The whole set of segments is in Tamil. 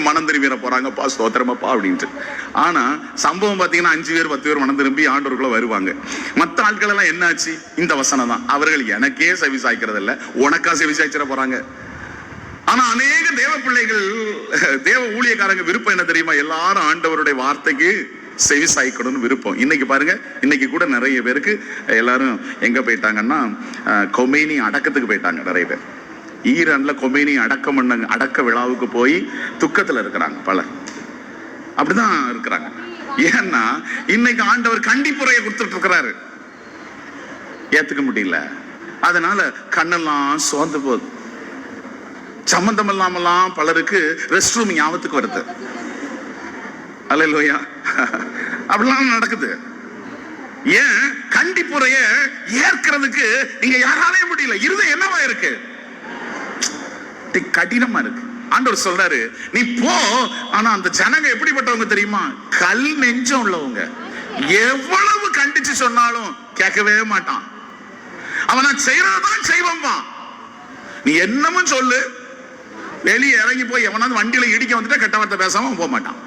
மனம் திரும்பிட போறாங்கப்பா, ஸ்தோத்திரமாப்பா அப்படின்ட்டு. ஆனா சம்பவம் பாத்தீங்கன்னா 5 பேர் 10 பேர் மனம் திரும்பி ஆண்டவருக்குள்ள வருவாங்க. மற்ற ஆட்கள் எல்லாம் என்னாச்சு? இந்த வசனம் தான். அவர்கள் எனக்கே செவி சாய்க்கிறது இல்ல, உனக்கா செவி சாய்ச்சிட போறாங்க. ஆனா அநேக தேவ பிள்ளைகள், தேவ ஊழியக்காரங்க விருப்பம் என்ன தெரியுமா? எல்லாரும் ஆண்டவருடைய வார்த்தைக்கு செவி சாய்க்கணும்னு விருப்பம். இன்னைக்கு பாருங்க, இன்னைக்கு கூட நிறைய பேருக்கு எல்லாரும் எங்க போயிட்டாங்கன்னா கொமேனி அடக்கத்துக்கு போயிட்டாங்க. நிறைய பேர் ஈரான்ல கொமேனி அடக்க விழாவுக்கு போய் துக்கத்துல இருக்கிறாங்க. பலர் அப்படிதான் இருக்கிறாங்க. ஏன்னா இன்னைக்கு ஆண்டவர் கண்டிப்புரையை கொடுத்துட்டு இருக்கிறாரு, ஏத்துக்க முடியல. அதனால கண்ணெல்லாம் சோர்ந்து போகுது. சம்பந்தம் இல்லாமலாம் பலருக்கு ரெஸ்ட் ரூம் ஞாபகத்துக்கு வருது. அல்லேலூயா. அப்படிலாம் நடக்குது. ஏன்? கண்டிப்புரைய ஏற்கிறதுக்கு இங்க யாராலையும் முடியல. இருதயம் என்னவா இருக்கு? கடினமா இருக்கு. ஆண்டவர் சொல்றாரு, நீ போ. ஆனா அந்த ஜனங்க எப்படிப்பட்டவங்க தெரியுமா? கல் நெஞ்சம் உள்ளவங்க. எவ்வளவு கண்டிச்சு சொன்னாலும் கேட்கவே மாட்டான். அவன் நான் செய்யறதான் செய்வான். நீ என்னமும் சொல்லு, வெளியே இறங்கி போய் எவனாவது வண்டியில இடிக்க வந்துட்டா கெட்ட வார்த்தை பேசாம போக மாட்டான்.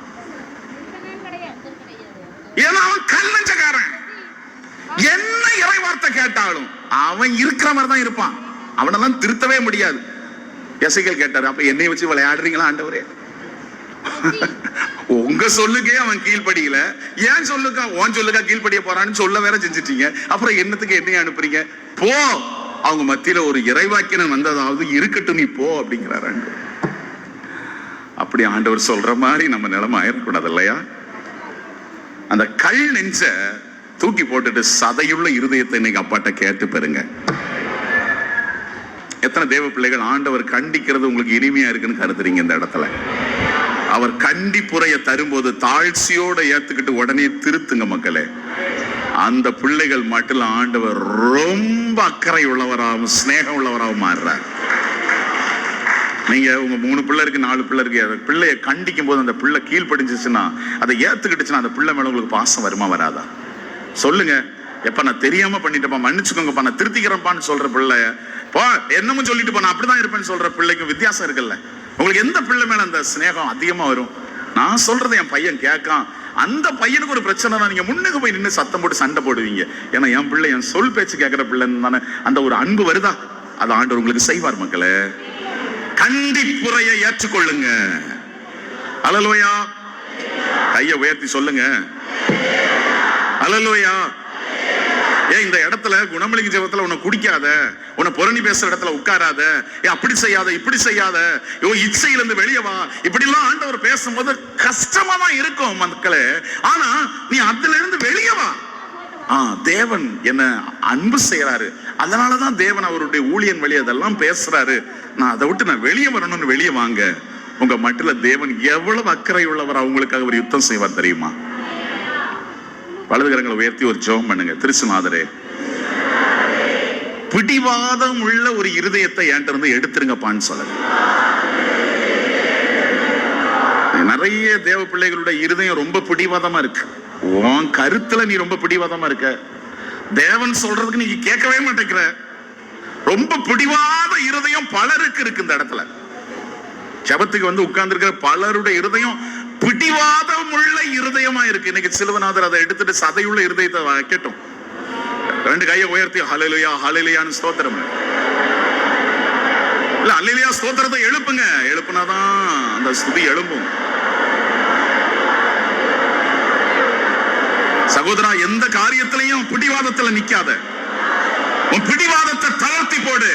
ஏன்னா அவன் கல் நெஞ்சக்காரன். என்ன இறை வார்த்தை கேட்டாலும் அவன் இருக்கிற மாதிரி தான் இருப்பான். அவனெல்லாம் திருத்தவே முடியாது. எசேக்கியேல் கேட்டாரு, அப்ப என்னை வச்சு விளையாடுறீங்களா ஆண்டவரே? உங்க சொல்லுக்கே அவன் கீழ்படியில, ஏன் சொல்லுக்கா உன் சொல்லுக்கா கீழ்படிய போறான்னு சொல்ல வேற செஞ்சிட்டீங்க. அப்புறம் என்னத்துக்கு என்னைய அனுப்புறீங்க? போ. அவங்க மத்தியில ஒரு இறைவாக்கியன் வந்ததாவது இருக்கட்டும், நீ போ அப்படிங்கிறாரு ஆண்டவர். அப்படி ஆண்டவர் சொல்ற மாதிரி நம்ம நிலைமை ஆயிடக்கூடாது இல்லையா? அந்த கல் நெஞ்ச தூக்கி போட்டுட்டு சதையுள்ள இருதயத்தை இன்னைக்கு அப்பாட்ட கேட்டு பெறுங்க. எத்தனை தேவ பிள்ளைகள் ஆண்டவர் கண்டிக்கிறது உங்களுக்கு இனிமையா இருக்குன்னு கருதுறீங்க? இந்த இடத்துல அவர் கண்டிப்புரைய தரும்போது தாழ்ச்சியோட ஏத்துக்கிட்டு உடனே திருத்துங்க மக்களே. அந்த பிள்ளைகள் மட்டும் ஆண்டவர் ரொம்ப அக்கறை உள்ளவராகவும் ஸ்நேகம் உள்ளவராகவும் மாறுறார். நீங்க உங்க 3 பிள்ளை இருக்கு, 4 பிள்ளை இருக்கு, பிள்ளைய கண்டிக்கும் போது அந்த பிள்ளை கீழ்படிஞ்சிச்சுன்னா, அதை ஏத்துக்கிட்டுச்சுன்னா, அந்த பிள்ளை மேல உங்களுக்கு பாசம் வருமா வராதா? சொல்லுங்க. எப்ப நான் தெரியாம பண்ணிட்டப்பா, மன்னிச்சுக்கோங்கப்பா, நான் திருத்திக்கிறேன்ப்பான்னு சொல்ற பிள்ளைய போ என்னமும் சொல்லிட்டு போ நான் அப்படிதான் இருப்பேன்னு சொல்ற பிள்ளைக்கும் வித்தியாசம் இருக்குல்ல? உங்களுக்கு எந்த பிள்ளை மேல அந்த ஸ்நேகம் அதிகமா வரும்? நான் சொல்றதை என் பையன் கேட்கான், அந்த பையனுக்கு ஒரு பிரச்சனை, நீங்க முன்னுக்கு போய் நின்று சத்தம் போட்டு சண்டை போடுவீங்க. ஏன்னா என் பிள்ளை என் சொல் பேச்சு கேட்கிற பிள்ளைன்னு தானே அந்த ஒரு அன்பு வருதா? அது ஆண்டவர் உங்களுக்கு செய்வார் மக்களே. கண்டிப்புரையை ஏற்றுக்கொள்ளுங்க. அல்லேலூயா. கையை உயர்த்தி சொல்லுங்க அல்லேலூயா. ஏன் இந்த இடத்துல குணமளிக்கு ஜெபத்துல உன்னை குடிக்காத, உன்னை புரணி பேசுற இடத்துல உட்காராத, அப்படி செய்யாத, இப்படி செய்யாத, இச்சையிலிருந்து வெளியே வா, இப்படி எல்லாம் ஆண்டவர் பேசும்போது கஷ்டமா தான் இருக்கும் மக்களே. ஆனா நீ அதுல இருந்து வெளியே வா. தேவன் என்ன அன்பு செய்யறாரு, அதனாலதான் தேவன் அவருடைய ஊழியன் வழி அதெல்லாம் பேசுறாரு. நான் அதை விட்டு நான் வெளியே வரணும்னு வெளியே வாங்க. உங்க மட்டில தேவன் எவ்வளவு அக்கறை உள்ளவர், அவங்களுக்காக ஒரு யுத்தம் செய்வார் தெரியுமா? வலதுகரங்களை உயர்த்தி ஒரு ஜெபம் பண்ணுங்க. திருசுநாதரே, பிடிவாதம் உள்ள ஒரு இருதயத்தை என்கிட்ட இருந்து எடுத்துருங்கப்பான்னு சொல்லுங்க. நிறைய தேவ பிள்ளைகளுடைய இருதயம் ரொம்ப பிடிவாதமா இருக்கு. உன் கருத்துல நீ ரொம்ப பிடிவாதமா இருக்க. தேவன் சொல்றதுக்கு நீ கேட்கவே மாட்டேங்கிற. ரொம்ப பிடிவாத இருதயம் பலருக்கு இருக்கு. இந்த இடத்துல ஜெபத்துக்கு வந்து உட்கார்ந்து இருக்கிற பலருடைய இருதயம் பிடிவாதம் உள்ள இருதயமா இருக்கு. இன்னைக்கு சிலுவநாதர் அதை எடுத்துட்டு சதையுள்ள இருதயத்தை வைக்கட்டும். 2 கையை உயர்த்தி ஹல்லேலூயா ஹல்லேலூயான்னு ஸ்தோத்திரம். இல்ல ஹல்லேலூயா ஸ்தோத்திரத்தை எழுப்புங்க. எழுப்புனாதான் அந்த ஸ்துதி எழும்பும். சகோதரா, எந்த காரியத்திலையும் பிடிவாதத்துல நிக்காத. உன் பிடிவாதத்தை தளர்த்தி போடு.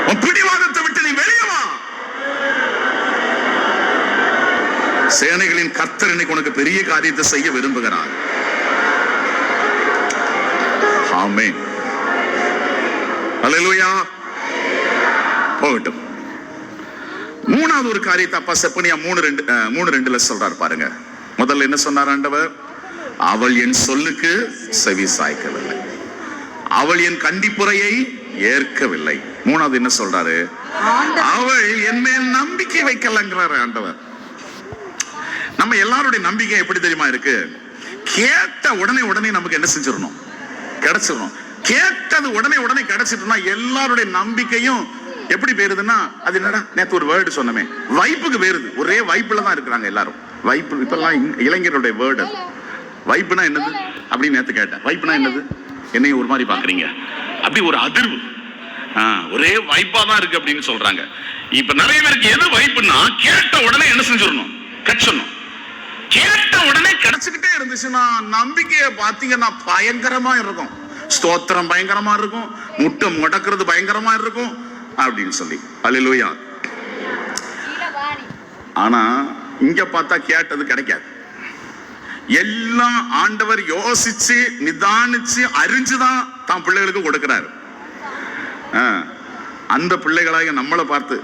உன் பிடிவாதத்தை விட்டு நீ வெளியே வா. சேனைகளின் கர்த்தர் இன்னைக்கு உனக்கு பெரிய காரியத்தை செய்ய விரும்புகிறார். ஆமென். அல்லேலூயா. போகட்டும். 3வது ஒரு காரியத்தை அப்பா செப்பனியா 3:2 சொல்றாரு பாருங்க. முதல்ல என்ன சொன்னார் ஆண்டவர்? அவள் என் சொல்லுக்கு செவி சாய்க்கவில்லை, அவள் என் கண்டிப்புரையை ஏற்கவில்லை. 3வது என்ன சொல்றாரு? அவள் என் மேல் நம்பிக்கை வைக்கலங்கிறாரு ஆண்டவர். நம்ம எல்லாருடைய நம்பிக்கை எப்படி தெரியுமா இருக்கு? கேட்ட உடனே நமக்கு என்ன செஞ்சிடணும்? கிடைச்சிடணும். கேட்டது உடனே கிடைச்சிட்டுனா எல்லாருடைய நம்பிக்கையும் எப்படி பேருதுன்னா அது என்னடா நேத்து ஒரு வேர்டு சொன்னமே, வைப்புக்கு பேருது. ஒரே வைப்புல தான் இருக்கிறாங்க எல்லாரும். வைப்பு இப்பெல்லாம் இளைஞருடைய வேர்டு. வைப்புனா என்னது அப்படின்னு நேத்து கேட்டேன். வைப்புனா என்னது? என்னையும் ஒரு மாதிரி பாக்குறீங்க, அப்படி ஒரு அதிர்வு. ஒரே வைப்பா தான் இருக்கு அப்படின்னு சொல்றாங்க. இப்ப நிறைய பேருக்கு எது வைப்புன்னா, கேட்ட உடனே என்ன செஞ்சிடணும், கட்சணும். கேட்ட உடனே கிடைச்சுக்கிட்டே இருந்துச்சுன்னா நம்பிக்கைய பாத்தீங்கன்னா பயங்கரமா இருக்கும். ஸ்தோத்திரம் பயங்கரமா இருக்கும், முட்டை முடக்கிறது பயங்கரமா இருக்கும் அப்படின்னு சொல்லி. அல்லேலூயா. ஆனா இங்க பார்த்தா கேட்டது கிடைக்காது. எல்லாம் ஆண்டவர் யோசிச்சு நிதானிச்சு அறிஞ்சுதான் தான் பிள்ளைகளுக்கு கொடுக்கிறாரு. அந்த பிள்ளைகளாக நம்மளை பார்த்து,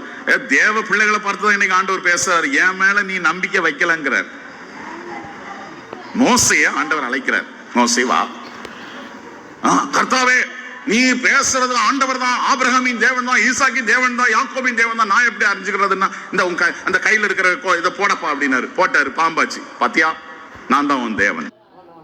தேவ பிள்ளைகளை பார்த்து தான் இன்னைக்கு ஆண்டவர் பேசுறாரு. என் மேல நீ நம்பிக்கை வைக்கலங்கிறார். மோசைய ஆண்டவர் அழைக்கிறார். மோசே வா, கர்த்தாவே நீ பேசுறது ஆண்டவர் தான், ஆபிரகாமின் தேவன் தான், ஈசாக்கின் தேவன் தான், யாக்கோபின் தேவன் தான். நான் எப்படி அறிஞ்சுக்கிறதுன்னா இந்த அந்த கையில இருக்கிற இதை போடப்பா அப்படின்னாரு. போட்டாரு, பாம்பாச்சு. பாத்தியா, நான் தான் உன் தேவன்.